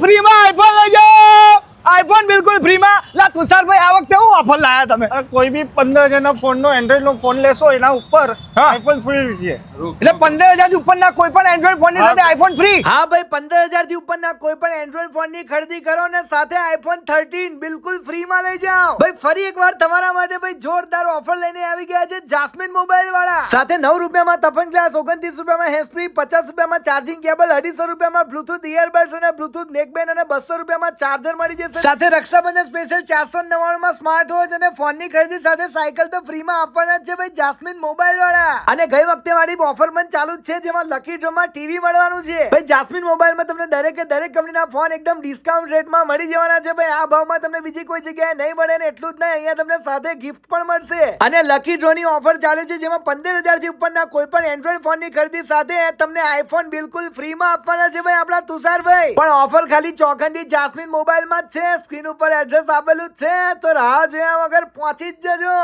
ફ્રીમાં આઈફોન લઈ જાઓ આઈફોન બિલકુલ ફ્રીમાં લા તુષારભાઈ આ વખતે હું ઓફર લાયા તમે કોઈ બી 15,000 ફોનનો એન્ડ્રોઈડ નો ફોન લેશો એના ઉપર આઈફોન ફ્રી છે એટલે 15,000 થી ઉપરના કોઈ પણ એન્ડ્રોઈડ ફોન ની સાથે આઈફોન ફ્રી હા ભાઈ 15,000 થી ઉપરના કોઈ પણ એન્ડ્રોઈડ ફોન ની ખરીદી કરો ને સાથે આઈફોન 13 બિલકુલ ફ્રી માં લઈ જાઓ ભાઈ ફરી એકવાર તમારા માટે ભાઈ જોરદાર ઓફર લઈને આવી ગયા છે જાસ્મિન મોબાઈલ વાળા સાથે 9 રૂપિયામાં તફન ગ્લાસ 29 રૂપિયામાં હેન્ડ ફ્રી 50 રૂપિયામાં ચાર્જિંગ કેબલ 250 રૂપિયામાં બ્લુટૂથ ઇયરબડ્સ અને બ્લુટૂથ નેકબેન્ડ અને 200 રૂપિયામાં ચાર્જર મળી જશે સાથે રક્ષાબંધન સ્પેશિયલ 499 માં સ્માર્ટ વોચ અને ફોન ની ખરીદી સાથે સાયકલ તો ફ્રી માં આપવાના જ છે ભાઈ જાસ્મિન મોબાઈલ વાળા અને ગઈ વખતે વાળી ઓફર પણ ચાલુ જ છે જેમાં લકી ડ્રો માં ટીવી મળવાનું છે ભાઈ જાસ્મિન મોબાઈલ માં તમને દરેક કંપનીના ફોન એકદમ ડિસ્કાઉન્ટ રેટમાં મળી જવાના છે ભાઈ આ ભાવમાં તમને બીજી કોઈ જગ્યાએ નહીં મળે ને એટલું જ નહીં અહીંયા તમને સાથે ગિફ્ટ પણ મળશે અને લકી ડ્રો ની ઓફર ચાલે છે જેમાં 15,000 થી ઉપરના કોઈ પણ એન્ડ્રોઈડ ફોન ની ખરીદી સાથે તમને આઈફોન બિલકુલ ફ્રી માં આપવાના છે ભાઈ આપણા તુષારભાઈ પણ ઓફર ખાલી ચોખંડી જાસ્મિન મોબાઈલ માં જ છે સ્ક્રીન ઉપર એડ્રેસ આપેલું જ છે તો રાહ જોયા વગર પહોંચી જ જજો